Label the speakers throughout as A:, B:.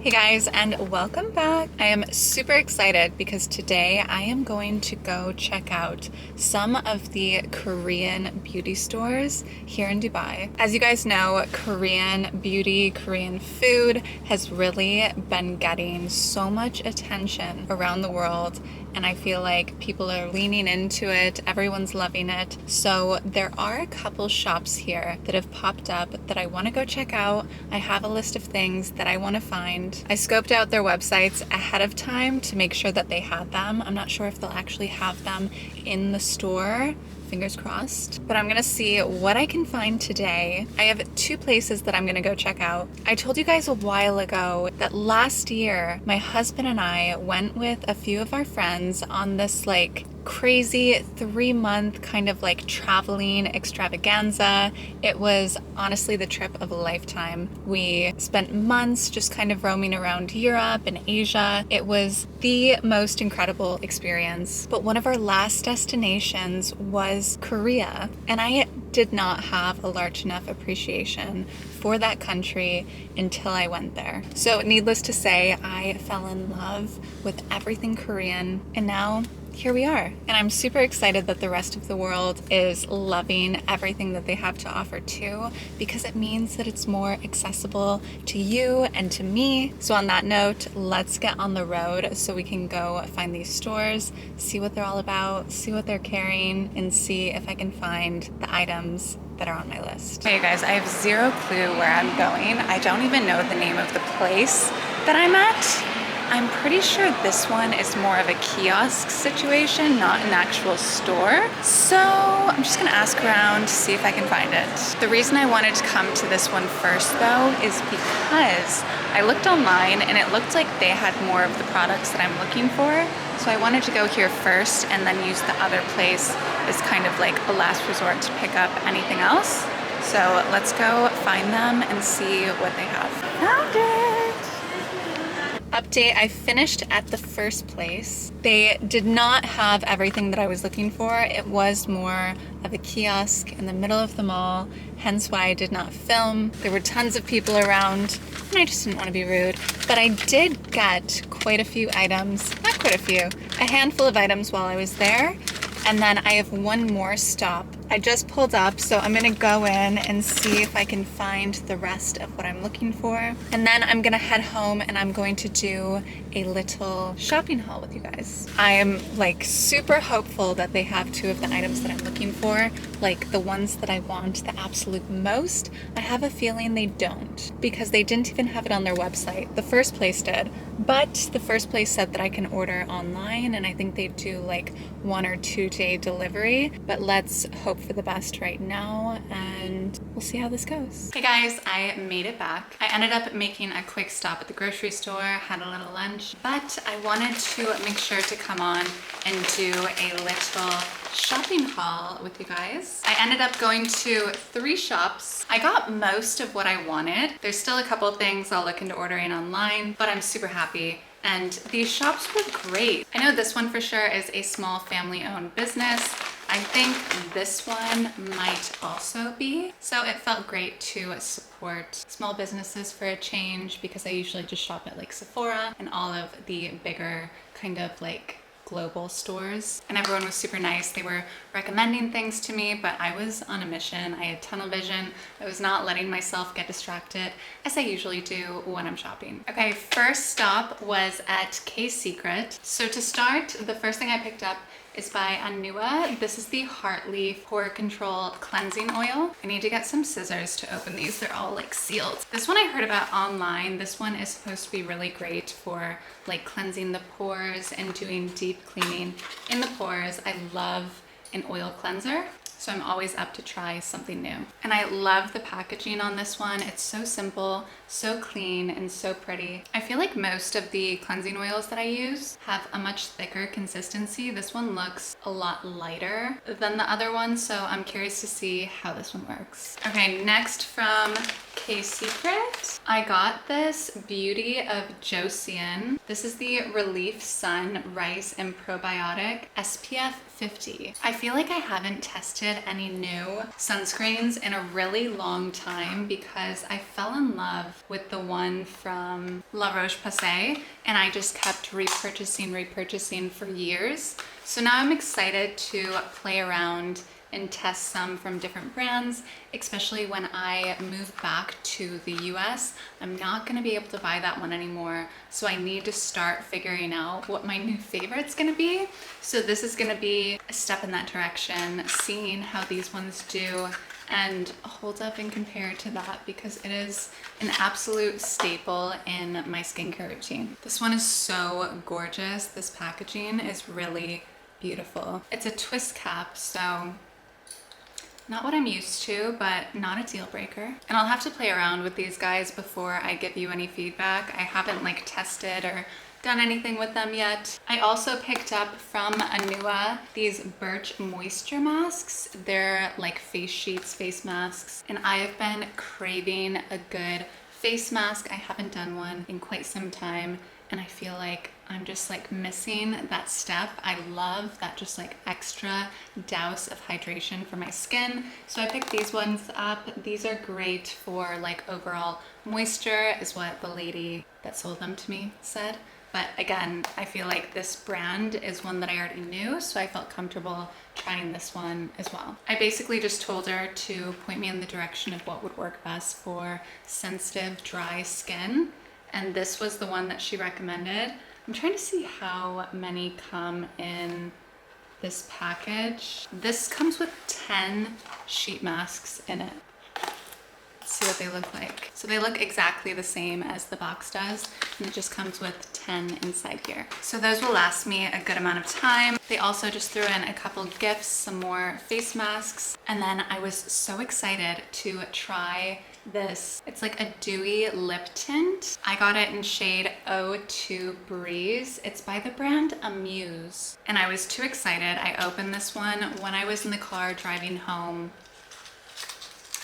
A: Hey guys, and welcome back. I am super excited because today I am going to go check out some of the Korean beauty stores here in Dubai. As you guys know, Korean beauty, Korean food has really been getting so much attention around the world, and I feel like people are leaning into it. Everyone's loving it. So there are a couple shops here that have popped up that I want to go check out. I have a list of things that I want to find. I scoped out their websites ahead of time to make sure that they had them. I'm not sure if they'll actually have them in the store. Fingers crossed. But I'm gonna see what I can find today. I have two places that I'm gonna go check out. I told you guys a while ago that last year my husband and I went with a few of our friends on this crazy 3-month kind of traveling extravaganza. It was honestly the trip of a lifetime. We spent months just kind of roaming around Europe and Asia. It was the most incredible experience. But one of our last destinations was Korea, and I did not have a large enough appreciation for that country until I went there. So needless to say, I fell in love with everything Korean, and now here we are. And I'm super excited that the rest of the world is loving everything that they have to offer too, because it means that it's more accessible to you and to me. So on that note, let's get on the road so we can go find these stores, see what they're all about, see what they're carrying, and see if I can find the items that are on my list. Hey guys, I have zero clue where I'm going. I don't even know the name of the place that I'm at. I'm pretty sure this one is more of a kiosk situation, not an actual store. So I'm just gonna ask around to see if I can find it. The reason I wanted to come to this one first though is because I looked online and it looked like they had more of the products that I'm looking for. So I wanted to go here first and then use the other place as kind of like a last resort to pick up anything else. So let's go find them and see what they have. Found it! Update, I finished at the first place. They did not have everything that I was looking for. It was more of a kiosk in the middle of the mall, hence why I did not film. There were tons of people around, and I just didn't want to be rude. But I did get quite a few items, not quite a few, a handful of items while I was there. And then I have one more stop. I just pulled up, so I'm gonna go in and see if I can find the rest of what I'm looking for. And then I'm gonna head home and I'm going to do a little shopping haul with you guys. I am super hopeful that they have two of the items that I'm looking for, the ones that I want the absolute most. I have a feeling they don't, because they didn't even have it on their website. The first place did, but the first place said that I can order online, and I think they do 1 or 2 day delivery. But let's hope for the best right now, and we'll see how this goes. Hey guys, I made it back. I ended up making a quick stop at the grocery store, had a little lunch, but I wanted to make sure to come on and do a little shopping haul with you guys. I ended up going to 3 shops. I got most of what I wanted. There's still a couple things I'll look into ordering online, but I'm super happy. And these shops were great. I know this one for sure is a small family-owned business. I think this one might also be. So it felt great to support small businesses for a change, because I usually just shop at Sephora and all of the bigger kind of global stores, and everyone was super nice. They were recommending things to me, but I was on a mission. I had tunnel vision. I was not letting myself get distracted, as I usually do when I'm shopping. Okay, first stop was at K-Secret. So to start, the first thing I picked up is by ANUA. This is the Heartleaf Pore Control Cleansing Oil. I need to get some scissors to open these. They're all sealed. This one I heard about online. This one is supposed to be really great for cleansing the pores and doing deep cleaning in the pores. I love an oil cleanser, so I'm always up to try something new. And I love the packaging on this one. It's so simple, so clean, and so pretty. I feel like most of the cleansing oils that I use have a much thicker consistency. This one looks a lot lighter than the other one, so I'm curious to see how this one works. Okay, next from K-Secret, I got this Beauty of Joseon. This is the Relief Sun Rice and Probiotic SPF 50. I feel like I haven't tested any new sunscreens in a really long time because I fell in love enough with the one from La Roche-Posay, and I just kept repurchasing for years. So now I'm excited to play around and test some from different brands, especially when I move back to the US. I'm not gonna be able to buy that one anymore, so I need to start figuring out what my new favorite's gonna be. So this is gonna be a step in that direction, seeing how these ones do and hold up and compare to that, because it is an absolute staple in my skincare routine. This one is so gorgeous. This packaging is really beautiful. It's a twist cap, so not what I'm used to, but not a deal breaker. And I'll have to play around with these guys before I give you any feedback. I haven't like tested or done anything with them yet. I also picked up from ANUA these Birch moisture masks. They're like face sheets, face masks, and I have been craving a good face mask. I haven't done one in quite some time, and I feel like I'm just like missing that step. I love that just like extra douse of hydration for my skin. So I picked these ones up. These are great for like overall moisture, is what the lady that sold them to me said. But again, I feel like this brand is one that I already knew, so I felt comfortable trying this one as well. I basically just told her to point me in the direction of what would work best for sensitive, dry skin. And this was the one that she recommended. I'm trying to see how many come in this package. This comes with 10 sheet masks in it. Let's see what they look like. So they look exactly the same as the box does, and it just comes with 10 inside here. So those will last me a good amount of time. They also just threw in a couple gifts, some more face masks, and then I was so excited to try this. It's like a dewy lip tint. I got it in shade 02 Breeze. It's by the brand AMUSE. And I was too excited. I opened this one when I was in the car driving home.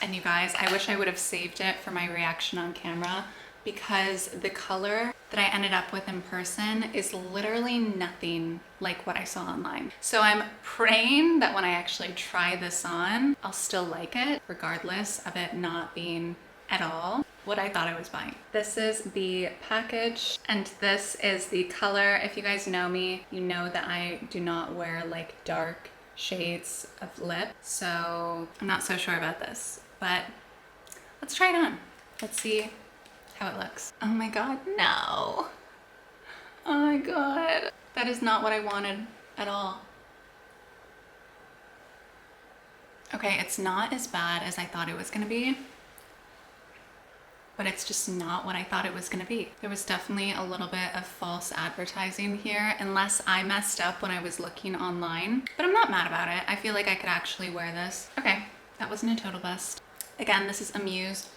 A: And you guys, I wish I would have saved it for my reaction on camera, because the color that I ended up with in person is literally nothing like what I saw online. So I'm praying that when I actually try this on, I'll still like it, regardless of it not being at all what I thought I was buying. This is the package, and this is the color. If you guys know me, you know that I do not wear like dark shades of lip, so I'm not so sure about this, but let's try it on. Let's see how it looks. Oh my god, no. Oh my god. That is not what I wanted at all. Okay, it's not as bad as I thought it was gonna be, but it's just not what I thought it was gonna be. There was definitely a little bit of false advertising here, unless I messed up when I was looking online, but I'm not mad about it. I feel like I could actually wear this. Okay, that wasn't a total bust. Again, this is AMUSE.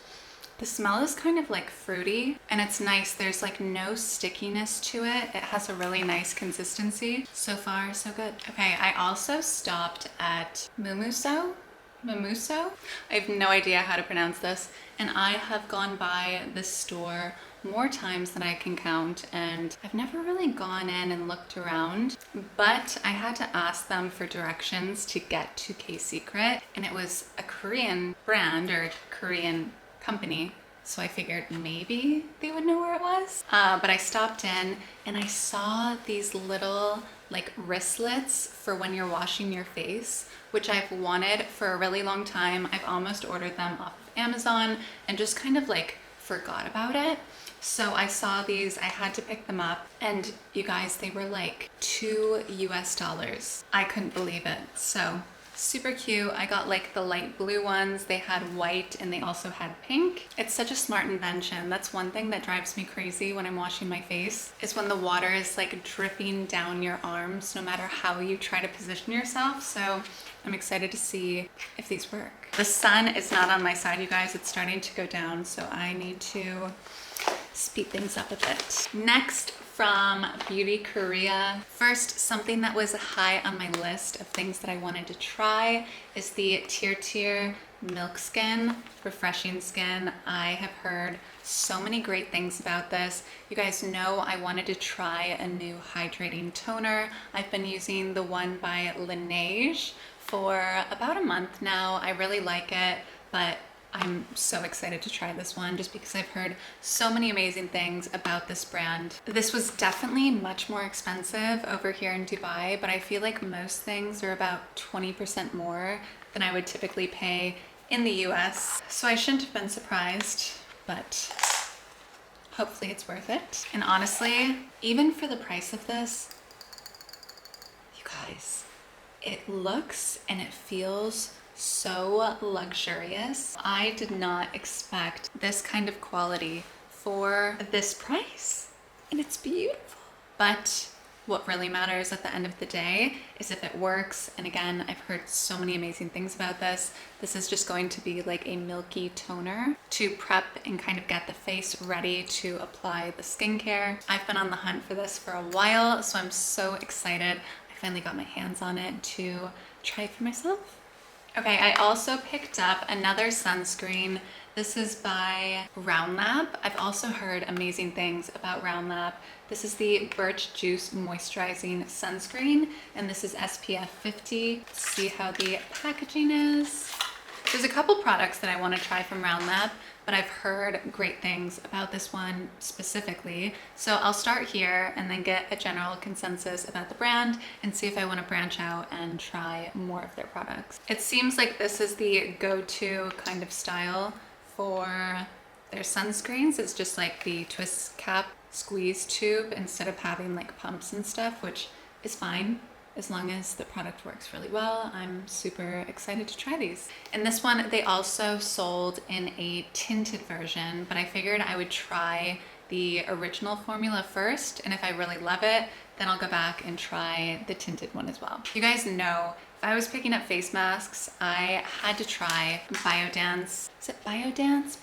A: The smell is kind of like fruity, and it's nice. There's like no stickiness to it. It has a really nice consistency. So far, so good. Okay, I also stopped at MUMUSO. MUMUSO? I have no idea how to pronounce this, and I have gone by this store more times than I can count, and I've never really gone in and looked around, but I had to ask them for directions to get to K-Secret, and it was a Korean brand or Korean company, so I figured maybe they would know where it was. But I stopped in and I saw these little like wristlets for when you're washing your face, which I've wanted for a really long time. I've almost ordered them off of Amazon and just kind of like forgot about it. So I saw these, I had to pick them up, and you guys, they were like $2 US. I couldn't believe it. So super cute. I got like the light blue ones. They had white and they also had pink. It's such a smart invention. That's one thing that drives me crazy when I'm washing my face, is when the water is like dripping down your arms no matter how you try to position yourself. So I'm excited to see if these work. The sun is not on my side, you guys. It's starting to go down, so I need to speed things up a bit. Next, from Beauty Korea. First, something that was high on my list of things that I wanted to try is the TIRTIR Milk Skin Refreshing Skin. I have heard so many great things about this. You guys know I wanted to try a new hydrating toner. I've been using the one by LANEIGE for about a month now. I really like it, but I'm so excited to try this one just because I've heard so many amazing things about this brand. This was definitely much more expensive over here in Dubai, but I feel like most things are about 20% more than I would typically pay in the US. So I shouldn't have been surprised, but hopefully it's worth it. And honestly, even for the price of this, you guys, it looks and it feels so luxurious. I did not expect this kind of quality for this price, and it's beautiful. But what really matters at the end of the day is if it works. And again, I've heard so many amazing things about this. This is just going to be like a milky toner to prep and kind of get the face ready to apply the skincare. I've been on the hunt for this for a while, so I'm so excited. I finally got my hands on it to try for myself. Okay, I also picked up another sunscreen. This is by Round Lab. I've also heard amazing things about Round Lab. This is the Birch Juice Moisturizing Sunscreen, and this is SPF 50. Let's see how the packaging is. There's a couple products that I want to try from Round Lab, but I've heard great things about this one specifically. So I'll start here and then get a general consensus about the brand and see if I want to branch out and try more of their products. It seems like this is the go-to kind of style for their sunscreens. It's just like the twist cap squeeze tube instead of having like pumps and stuff, which is fine. As long as the product works really well. I'm super excited to try these. And this one, they also sold in a tinted version, but I figured I would try the original formula first, and if I really love it, then I'll go back and try the tinted one as well. You guys know, if I was picking up face masks, I had to try Biodance. Is it Biodance?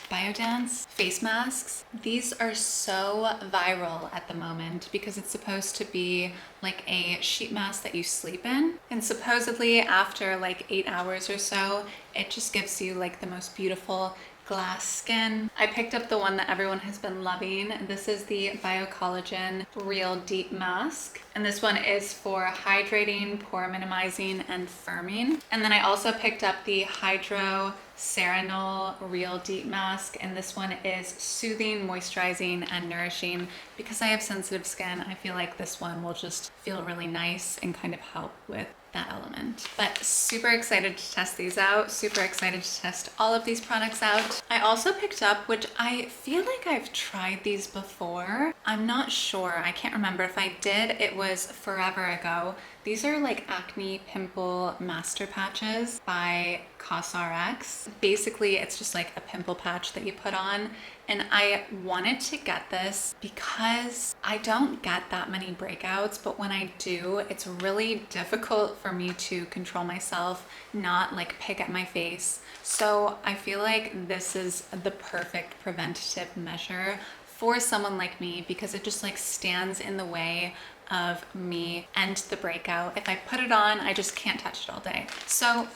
A: Biodance face masks. These are so viral at the moment because it's supposed to be like a sheet mask that you sleep in, and supposedly after like 8 hours or so, it just gives you like the most beautiful glass skin. I picked up the one that everyone has been loving. This is the Bio-Collagen Real Deep Mask, and this one is for hydrating, pore minimizing, and firming. And then I also picked up the Hydro Cera-Nol Real Deep Mask, and this one is soothing, moisturizing, and nourishing. Because I have sensitive skin, I feel like this one will just feel really nice and kind of help with that element. But super excited to test these out, super excited to test all of these products out. I also picked up, which I feel like I've tried these before. I'm not sure, I can't remember if I did. It was forever ago. These are like Acne Pimple Master Patches by COSRX. Basically, it's just like a pimple patch that you put on. And I wanted to get this because I don't get that many breakouts, but when I do, it's really difficult for me to control myself, not like pick at my face. So I feel like this is the perfect preventative measure for someone like me because it just like stands in the way of me and the breakout. If I put it on, I just can't touch it all day. So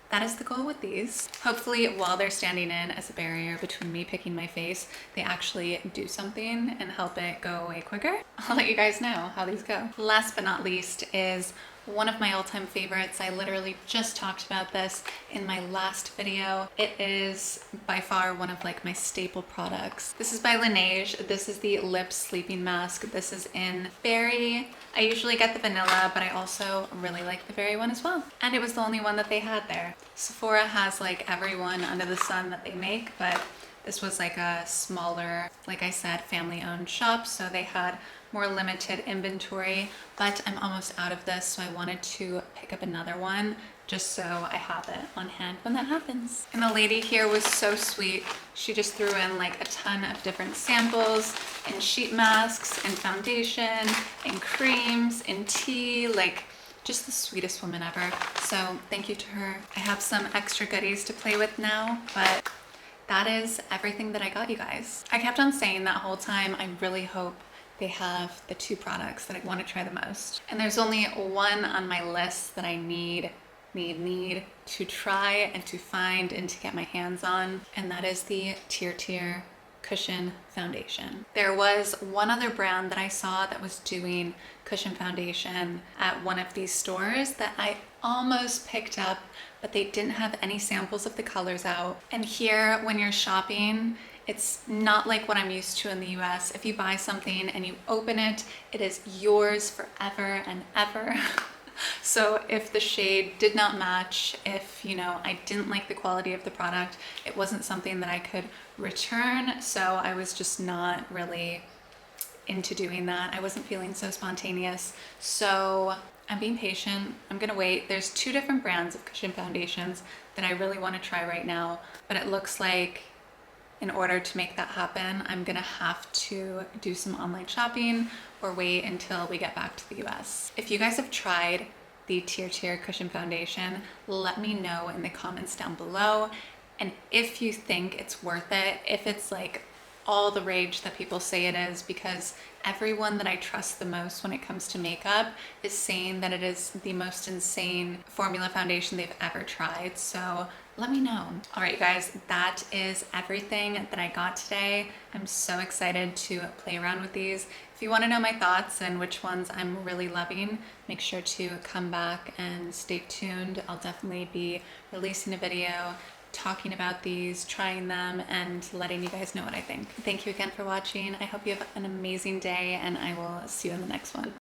A: that is the goal with these. Hopefully while they're standing in as a barrier between me picking my face, they actually do something and help it go away quicker. I'll let you guys know how these go. Last but not least is one of my all-time favorites. I literally just talked about this in my last video. It is by far one of like my staple products. This is by LANEIGE. This is the lip sleeping mask. This is in berry. I usually get the vanilla, but I also really like the berry one as well. And it was the only one that they had there. Sephora has like every one under the sun that they make, but this was like a smaller, like I said, family-owned shop, so they had more limited inventory, but I'm almost out of this, so I wanted to pick up another one just so I have it on hand when that happens. And the lady here was so sweet. She just threw in like a ton of different samples and sheet masks and foundation and creams and tea, like just the sweetest woman ever. So thank you to her. I have some extra goodies to play with now, but that is everything that I got, you guys. I kept on saying that whole time, I really hope they have the two products that I want to try the most. And there's only one on my list that I need to try and to find and to get my hands on, and that is the TIRTIR Cushion Foundation. There was one other brand that I saw that was doing cushion foundation at one of these stores that I almost picked up, but they didn't have any samples of the colors out. And here, when you're shopping, it's not like what I'm used to in the US. If you buy something and you open it, it is yours forever and ever. So if the shade did not match, if, you know, I didn't like the quality of the product, it wasn't something that I could return. So I was just not really into doing that. I wasn't feeling so spontaneous. So I'm being patient. I'm gonna wait. There's 2 different brands of cushion foundations that I really want to try right now, but it looks like in order to make that happen, I'm gonna have to do some online shopping or wait until we get back to the US. If you guys have tried the TIRTIR cushion foundation, let me know in the comments down below. And if you think it's worth it, if it's like all the rage that people say it is, because everyone that I trust the most when it comes to makeup is saying that it is the most insane formula foundation they've ever tried. So let me know. All right, guys, that is everything that I got today. I'm so excited to play around with these. If you want to know my thoughts and which ones I'm really loving, make sure to come back and stay tuned. I'll definitely be releasing a video talking about these, trying them, and letting you guys know what I think. Thank you again for watching. I hope you have an amazing day, and I will see you in the next one.